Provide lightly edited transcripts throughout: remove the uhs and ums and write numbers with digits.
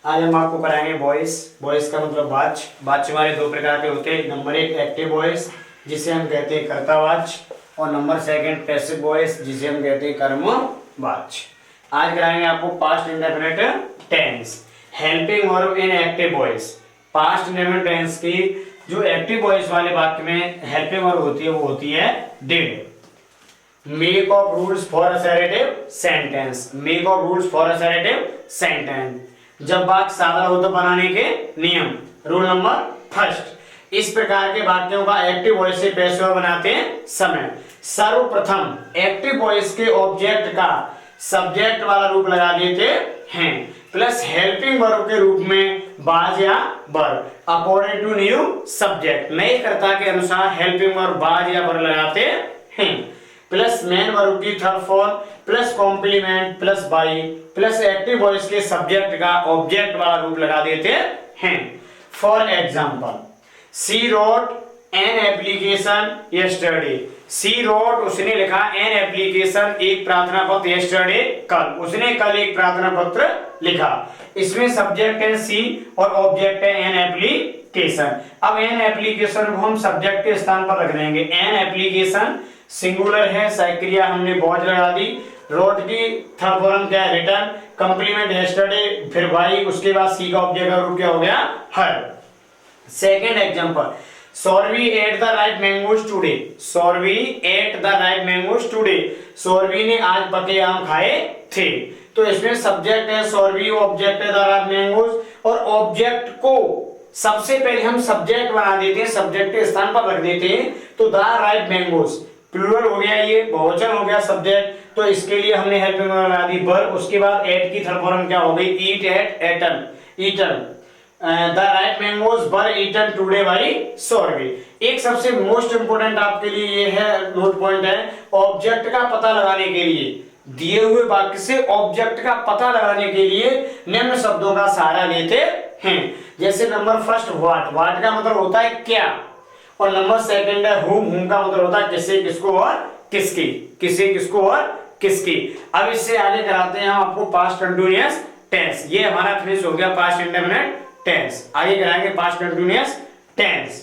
आज हम आपको कराएंगे वॉइस। वॉइस का मतलब वाच। वाच हमारे दो प्रकार के होते हैं। नंबर एक एक्टिव वॉइस जिसे हम कहते हैं कर्तावाच, और नंबर सेकंड पैसिव वॉइस जिसे हम कहते हैं कर्मवाच। आज कराएंगे आपको past indefinite tense, helping verb in active voice. Past indefinite tense की जो एक्टिव वॉइस वाले वाक्य में हेल्पिंग वर्ब होती है वो होती है did. Make of rules for assertive sentence. Make of rules for assertive sentence, जब वाक्य साधारण हो तो बनाने के नियम। रूल नंबर फर्स्ट, इस प्रकार के वाक्यों का एक्टिव वॉइस से पैसिव बनाते समय सर्वप्रथम एक्टिव वॉइस के ऑब्जेक्ट का सब्जेक्ट वाला रूप लगा देते हैं, प्लस हेल्पिंग वर्ब के रूप में बाज या बर अकॉर्डिंग टू न्यू सब्जेक्ट। नए कर्ता के अनुसार हेल्पिंग वर्ब बाज या बर लगाते हैं, प्लस मेन वर्ब की third form plus complement plus by plus active voice के सब्जेक्ट का ऑब्जेक्ट वाला रूप लगा देते हैं। For example, she wrote an application yesterday. She wrote उसने लिखा, एन एप्लीकेशन एक प्रार्थना पत्र, यस्टरडे कल उसने कल एक प्रार्थना पत्र लिखा। इसमें सब्जेक्ट है सी और ऑब्जेक्ट है एन एप्लीकेशन। अब एन एप्लीकेशन को हम सब्जेक्ट के स्थान पर रख देंगे। एन एप्लीकेशन सिंगुलर है, सक्रिया हमने वॉज लगा दी। रोट की थर्ड फॉर्म क्या है? रिटर्न। कंप्लीमेंट यस्टरडे, फिर वाई, उसके बाद सी का ऑब्जेक्ट का रूप क्या हो गया? Her. Second example, Sauravi ate the right mangoes today. Sauravi ate the right mangoes today, Sauravi ने आज पके आम खाए थे। तो इसमें सब्जेक्ट है सौरवी, ऑब्जेक्ट है द राइट मैंगोज, और ऑब्जेक्ट को सबसे पहले हम सब्जेक्ट बना देते हैं, सब्जेक्ट के स्थान पर रख देते हैं। तो द राइट मैंगोज प्लूरल हो गया, ये बहुवचन हो गया सब्जेक्ट, तो इसके लिए हमने हेल्पिंग वर्ब बना दी बर। उसके बाद एट की थर्ड फॉर्म क्या हो गई? Eat ate eaten eaten. The right mangoes were eaten today by Sauravi. एक सबसे मोस्ट इंपोर्टेंट आपके लिए ये है, नोट पॉइंट है, ऑब्जेक्ट का पता लगाने के लिए दिए हुए वाक्य से ऑब्जेक्ट का पता लगाने के लिए निम्न शब्दों का सहारा लेते हैं। जैसे नंबर फर्स्ट व्हाट, व्हाट का मतलब होता है क्या, और नंबर सेकंड है whom का मतलब होता है किसे, किसको और किसकी, किसे, किसको और किसकी। अब इससे आगे कराते हैं हम आपको पास्ट कंटीन्यूअस टेंस। ये हमारा फिनिश हो गया पास्ट इंडेफिनिट टेंस। आगे कराएंगे पास्ट कंटीन्यूअस टेंस।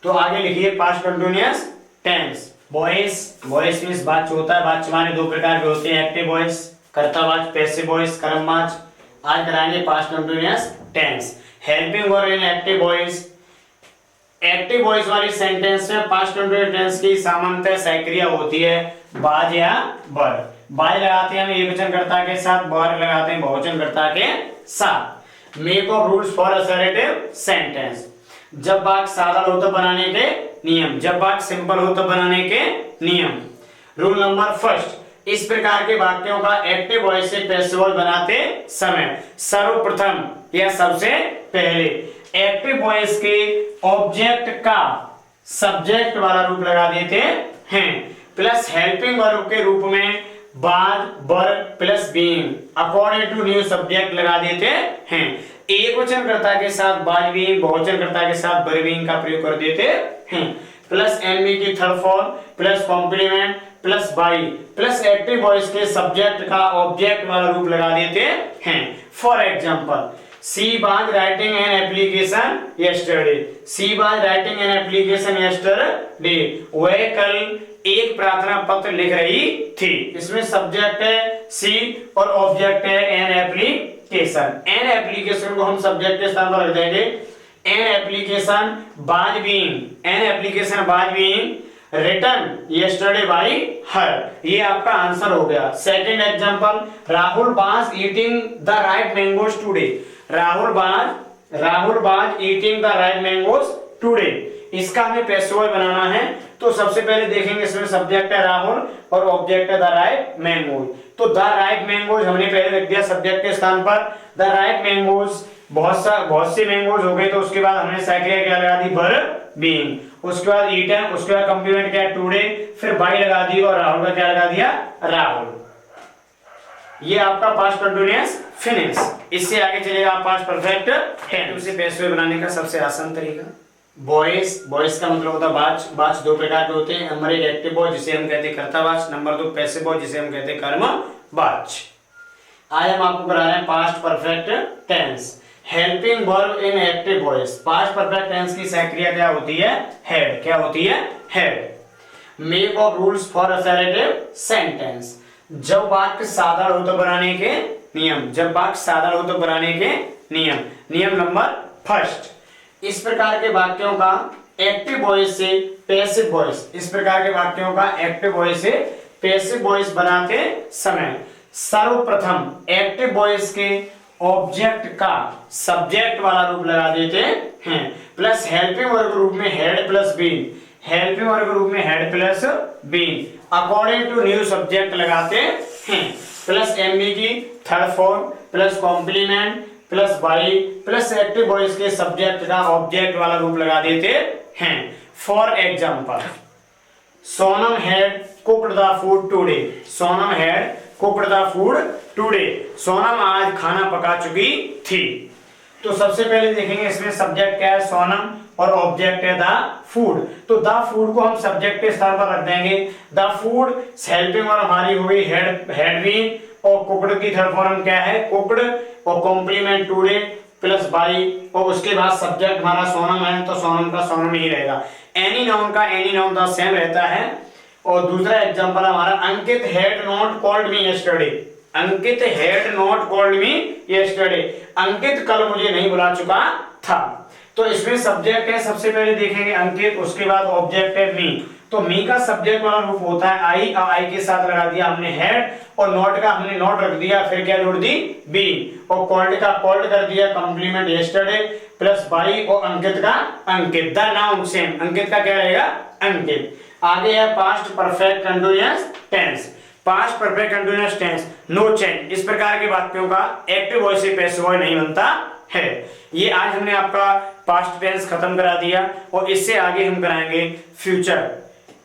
तो आगे लिखिए past continuous tense. Voice, voice means वाच्य होता है। वाच्य हमारे दो प्रकार के होते हैं, एक्टिव वॉइस कर्तावाच, पैसिव वॉइस कर्मवाच। आज कराएंगे past continuous tense, helping verb in active voice. Active voice वाली सेंटेंस में पास्ट कंटीन्यूअस टेंस की सामान्यतः सक्रिया होती है बाज या बर। बाज लगाते हैं हम एकवचनकर्ता के साथ, बर लगाते हैं बहुवचनकर्ता के साथ। Make of rules for assertive sentence, जब वाक्य साधारण हो तो बनाने के नियम, जब वाक्य सिंपल हो तो बनाने के नियम। रूल नंबर फर्स्ट, इस प्रकार के वाक्यों का एक्टिव वॉइस से पैसिव वॉइस बनाते समय सर्वप्रथम या सबसे पहले एक्टिव वॉइस के ऑब्जेक्ट का सब्जेक्ट वाला रूप लगा देते हैं, प्लस हेल्पिंग वर्ब के रूप में was were plus being according to new subject लगा देते हैं। एकवचनकर्ता के साथ बाज बीइंग, बहुवचनकर्ता के साथ बर बीइंग का प्रयोग कर देते हैं, प्लस एनबी की third form plus complement plus by plus active voice के सब्जेक्ट का ऑब्जेक्ट वाला रूप लगा देते हैं। For example, she was writing an application yesterday. She was writing an application yesterday, वह कल एक प्रार्थना पत्र लिख रही थी। इसमें सब्जेक्ट है सी और ऑब्जेक्ट है एन एप्लीकेशन। एन एप्लीकेशन को हम सब्जेक्ट के स्थान पर रख देंगे। An application was being, an application was being written yesterday by her. ये आपका आंसर हो गया। Second example, Rahul was eating the right mangoes today. Rahul was eating the right mangoes today. इसका हमें पैसिव वॉइस बनाना है, तो सबसे पहले देखेंगे इसमें सब्जेक्ट है राहुल और ऑब्जेक्ट है द राइट मैंगोज। तो द राइट मैंगोज हमने पहले रख दिया सब्जेक्ट के स्थान पर। द राइट मैंगोज, बहुत से मैंगोज हो गए, तो उसके बाद हमने सक्रिया क्या लगा दी? बर बीइंग। उसके बाद ईटन, उसके बाद कंप्लीमेंट क्या? टुडे, फिर बाई लगा दी और राहुल का क्या लगा दिया? राहुल। ये आपका पास्ट कंटीन्यूअस फिनिश। इससे आगे चलेगा पास्ट परफेक्ट टेंस। उसे पैसिव बनाने का सबसे आसान तरीका वॉइस। वॉइस का मतलब होता है वाच। वाच दो प्रकार के होते हैं, नंबर एक एक्टिव वॉइस जिसे हम कहते हैं कर्तावाच, नंबर दो पैसिव वॉइस जिसे हम कहते हैं कर्मवाच। आज हम आपको करा रहे हैं past perfect tense, helping verb in active voice. Past perfect tense की सह क्या होती है? हेड। क्या होती है? Had. Make of rules for assertive sentence. जब वाक्य साधारण हो तो बनाने के नियम। जब वाक्य साधारण हो तो बनाने के नियम। नियम नंबर फर्स्ट, इस प्रकार के वाक्यों का एक्टिव वॉइस से पैसिव वॉइस, इस प्रकार के वाक्यों का एक्टिव वॉइस से पैसिव वॉइस बनाते समय सर्वप्रथम एक्टिव वॉइस के ऑब्जेक्ट का सब्जेक्ट वाला रूप लगा देते हैं, प्लस हेल्पिंग वर्ब रूप में had plus been, helping verb रूप में had plus been according to new subject लगाते हैं, प्लस एमबी की third form plus complement plus by plus active voice के सब्जेक्ट का ऑब्जेक्ट वाला रूप लगा देते हैं। For example, Sonam had cooked the food today. Sonam had cooked the food today. Sonam आज खाना पका चुकी थी। तो सबसे पहले देखेंगे इसमें सब्जेक्ट क्या है? सोनम, और ऑब्जेक्ट है द फूड। तो द फूड को हम सब्जेक्ट के स्थान पर रख देंगे। द फूड हेल्पिंग वर्ब हमारी हो गई हैड बीन, और कुक्ड की थर्ड फॉर्म क्या है? कुक्ड, और कॉम्प्लीमेंट टुडे प्लस बाई, और उसके बाद सब्जेक्ट हमारा सोनम है तो सोनम का सोनम ही रहेगा। एनी नाउन का एनी नाउन द सेम रहता है। और दूसरा एग्जांपल हमारा Ankit had not called me yesterday. Ankit had not called me yesterday. Ankit कल मुझे नहीं बुला चुका था। तो इसमें सब्जेक्ट है, सबसे पहले देखेंगे अंकित, उसके बाद ऑब्जेक्ट है मी। तो मी का सब्जेक्ट वाला रूप होता है आई, और आई के साथ लगा दिया हमने हेड, और नॉट का हमने नॉट रख दिया, फिर क्या जोड़ दी? बी, और कॉल्ड का कॉल्ड कर दिया कॉम्प्लीमेंट यस्टरडे प्लस बाई, और अंकित का Ankit, the noun same, Ankit का क्या रहेगा? अंकित। आगे है past perfect continuous tense. Past perfect continuous tense, no change. इस प्रकार के वाक्यों का एक्टिव वॉइस से पैसिव वॉइस नहीं बनता है। ये आज हमने आपका पास्ट टेंस खत्म करा दिया, और इससे आगे हम कराएंगे फ्यूचर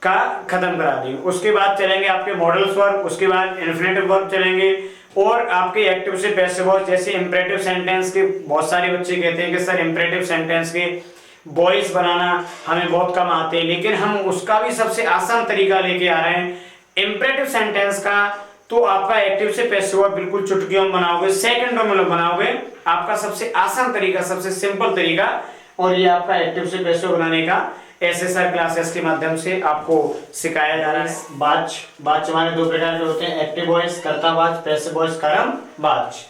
का खत्म करा देंगे। उसके बाद चलेंगे आपके मॉडल्स वर्ब, उसके बाद इन्फिनेटिव वर्ब चलेंगे, और आपके एक्टिव से पैसिव वॉइस जैसे इंपरेटिव सेंटेंस के बहुत सारे बच्चे कहते हैं कि सर इंपरेटिव सेंटेंस के वॉइस बनाना हमें बहुत कम आते हैं, लेकिन हम उसका भी सबसे आसान तरीका लेके आ रहे हैं। इंपरेटिव सेंटेंस का तो आपका एक्टिव से पैसिव वर्ब बिल्कुल चुटकियों में बनाओगे, सेकंडों में बनाओगे। आपका सबसे आसान तरीका, सबसे सिंपल तरीका, और ये आपका एक्टिव से पैसिव बनाने का एसएसआर क्लासेस के माध्यम से आपको सिखाया जा रहा है। वाच्य हमारे दो प्रकार के होते हैं, एक्टिव वॉइस कर्ता वाच्य, पैसिव वॉइस कर्म वाच्य।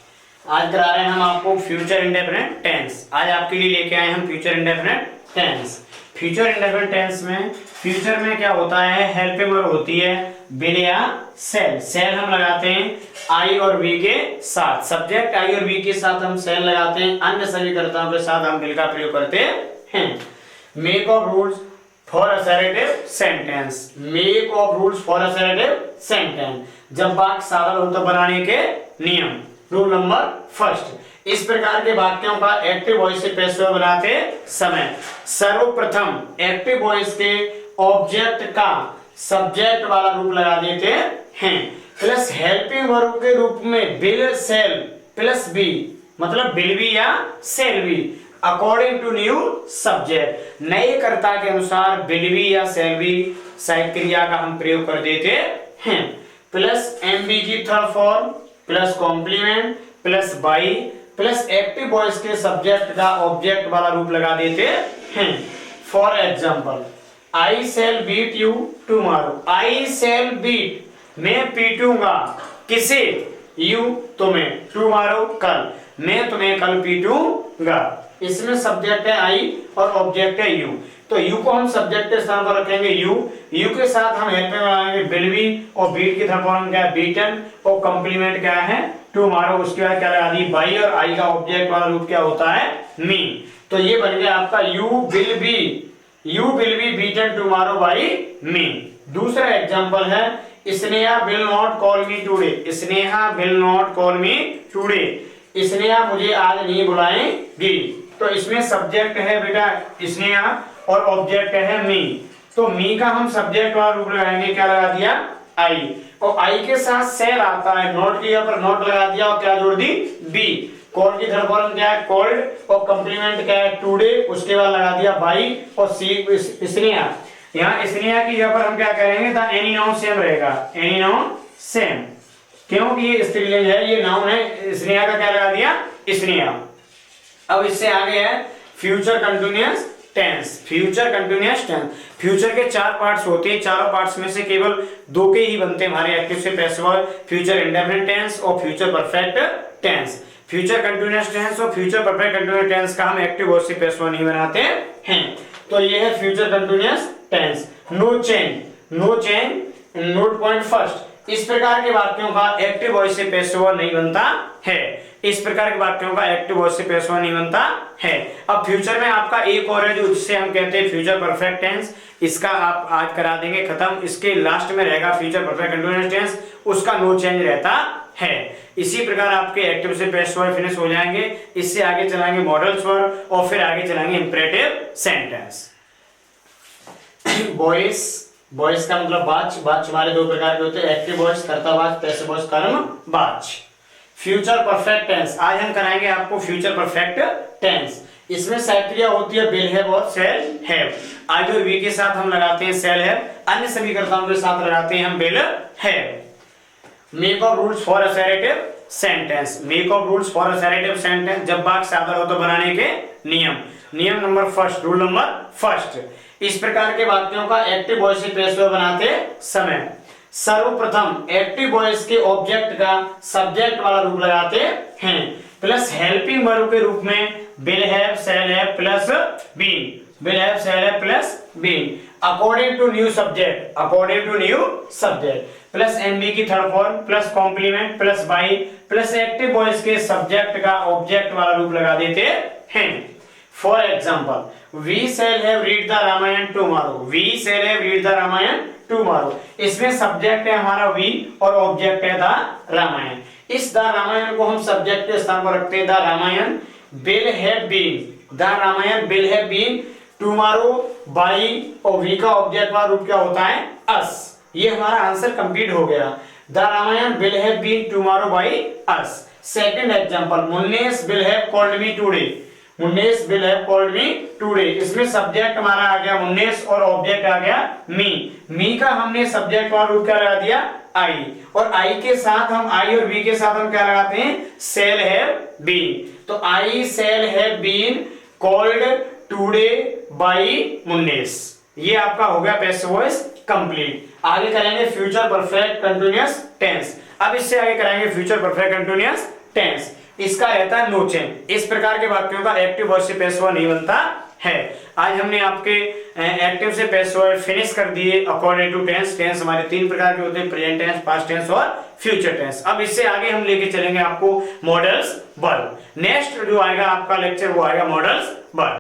आज करा रहे हैं हम आपको फ्यूचर इंडेफिनिट टेंस। आज आपके लिए लेके आए हम future indefinite tense. Future indefinite tense में फ्यूचर में क्या होता है? हेल्पिंग वर्ब होती है विल या सेल। सेल हम लगाते हैं आई और वी के साथ, सब्जेक्ट आई और वी के साथ हम सेल लगाते हैं। अन्य सभी कर्ताओं के साथ हम विल का प्रयोग करते हैं। Make of rules for assertive sentence. Make of rules for assertive sentence, जब वाक्य साधारण हो तो बनाने के नियम। रूल नंबर फर्स्ट, इस प्रकार के वाक्यों का एक्टिव वॉइस से पैसिव बनाते समय सर्वप्रथम एक्टिव वॉइस के ऑब्जेक्ट का सब्जेक्ट वाला रूप लगा देते हैं, प्लस हेल्पिंग वर्ब के रूप में विल सेल प्लस बी, मतलब विल बी या shall be according to new subject. नए कर्ता के अनुसार विल बी या सेल बी सहायक क्रिया का हम प्रयोग कर देते हैं, प्लस एमबी की third form plus complement plus by plus active voice के सब्जेक्ट का ऑब्जेक्ट वाला रूप लगा देते हैं। For example, I shall beat you tomorrow. I shall beat, मैं पीटूंगा किसे? यू, तुम्हें। टुमारो, कल, मैं तुम्हें कल पीटूंगा। इसमें सब्जेक्ट है आई और ऑब्जेक्ट है यू। तो यू को हम सब्जेक्ट के स्थान पर रखेंगे यू, यू के साथ हम हेल्पिंग लगाएंगे विल बी, और बीट की थर्ड फॉर्म क्या है? बीटन, और कॉम्प्लीमेंट क्या है? टुमारो। उसके बाद क्या लगा दी? बाई, और आई का ऑब्जेक्ट वाला रूप क्या होता है? मी। तो ये बन गया आपका you will be beaten tomorrow by me. दूसरा एग्जांपल है Sneha will not call me today. Sneha will not call me today, Sneha मुझे आज नहीं बुलाएगी। तो इसमें सब्जेक्ट है बेटा स्नेहा और ऑब्जेक्ट है मी। तो मी का हम सब्जेक्ट वाला रूप लगाएंगे, क्या लगा दिया? आई, और आई के साथ सेल आता है, नोट किया पर नोट लगा दिया, और क्या जोड़ दी? बी। कॉल की थर्ड फॉर्म क्या है? कॉल्ड, और कंप्लीमेंट क्या है? टुडे, उसके बाद लगा दिया बाई, और सी स्नेहा। यहाँ स्नेहा की जगह पर हम क्या करेंगे? द एनी नाउन सेम रहेगा, एनी नाउन सेम, क्योंकि ये स्त्रीलिंग है, ये नाउन है। स्नेहा का क्या लगा दिया? स्नेहा। अब इससे आगे है future continuous tense. Future continuous tense, future के 4 पार्ट्स होते हैं, चारों पार्ट्स में से केवल 2 के ही बनते हैं हमारे एक्टिव से passive voice, future indefinite tense और future perfect tense. Future continuous tense और फ्यूचर परफेक्ट कंटिन्यूअस टेंस का हम एक्टिव वॉइस से पैसिव नहीं बनाते हैं। तो ये है future continuous tense. No change, no change, note point first, इस प्रकार के वाक्यों का एक्टिव वॉइस से पैसिव नहीं बनता है। इस प्रकार के वाक्यों का एक्टिव वॉइस से पैसिव नहीं बनता है। अब फ्यूचर में आपका एक और है जो जिससे हम कहते हैं फ्यूचर परफेक्ट टेंस, इसका आप आज करा देंगे खत्म। इसके लास्ट में रहेगा फ्यूचर परफेक्ट कंटीन्यूअस टेंस, उसका नो चेंज रहता है। इसी प्रकार आपके एक्टिव से पैसिव फिनिश हो जाएंगे। इससे आगे चलाएंगे मॉडल्स वर्ब और फिर आगे चलाएंगे इंपरेटिव सेंटेंस। वॉइस, वॉइस का मतलब वाच्य। वाच्य हमारे 2 प्रकार के होते हैं, एक्टिव वॉइस कर्तावाच्य, पैसिव वॉइस कर्मवाच्य। फ्यूचर परफेक्ट टेंस, आज हम कराएंगे आपको फ्यूचर परफेक्ट टेंस। इसमें साइक्रिया होती है विल हैव और शैल हैव। आई और वी के साथ हम लगाते हैं शैल हैव, अन्य सभी कर्ताओं के साथ लगाते हैं हम will have. Make of rules for assertive sentence, make of rules for assertive sentence, जब वाक्य सादर हो तो बनाने के नियम। नियम number first, rule number first, इस प्रकार के वाक्यों का एक्टिव वॉइस से पैसिव बनाते समय सर्वप्रथम एक्टिव वॉइस के ऑब्जेक्ट का सब्जेक्ट वाला रूप लगाते हैं, प्लस हेल्पिंग वर्ब के रूप में will have, shall have plus been, will have, shall have plus been, according to new subject, according to new subject, plus NB की third form, plus complement, plus by, plus active voice के subject का object वाला रूप लगा देते हैं। For example, we shall have read the Ramayan tomorrow, we shall have read the Ramayan tomorrow, इसमें subject है हमारा we और ऑब्जेक्ट है द रामायण। इस द रामायण को हम सब्जेक्ट के स्थान पर रखते हैं, the Ramayan will have been, the Ramayan will have been tomorrow by, और we का ऑब्जेक्ट वाला रूप क्या होता है us। ये हमारा आंसर कंप्लीट हो गया, the Ramayan will have been tomorrow by us। Second example, Munnes will have called me today, Munnes will have called me today, इसमें सब्जेक्ट हमारा आ गया मुन्नेस और ऑब्जेक्ट आ गया मी। मी का हमने सब्जेक्ट वाला रूप क्या लगा दिया आई, और आई के साथ हम आई और बी के साथ हम क्या लगाते हैं shall have been। तो आई shall have been called today by मुन्नेस। ये आपका हो गया पैसिव वॉइस कंप्लीट। आगे करेंगे फ्यूचर परफेक्ट कंटीन्यूअस टेंस। अब इससे आगे कराएंगे फ्यूचर परफेक्ट कंटीन्यूअस टेंस, इसका रहता है नो चेंज। इस प्रकार के वाक्यों का एक्टिव वॉइस से पैसिव नहीं बनता है। आज हमने आपके एक्टिव से पैसिव फिनिश कर दिए अकॉर्डिंग टू टेंस। टेंस हमारे 3 प्रकार के होते हैं, प्रेजेंट टेंस, पास्ट टेंस और फ्यूचर टेंस। अब इससे आगे हम लेके चलेंगे आपको मॉडल्स वर्ब। नेक्स्ट जो आएगा आपका लेक्चर वो आएगा मॉडल्स वर्ब।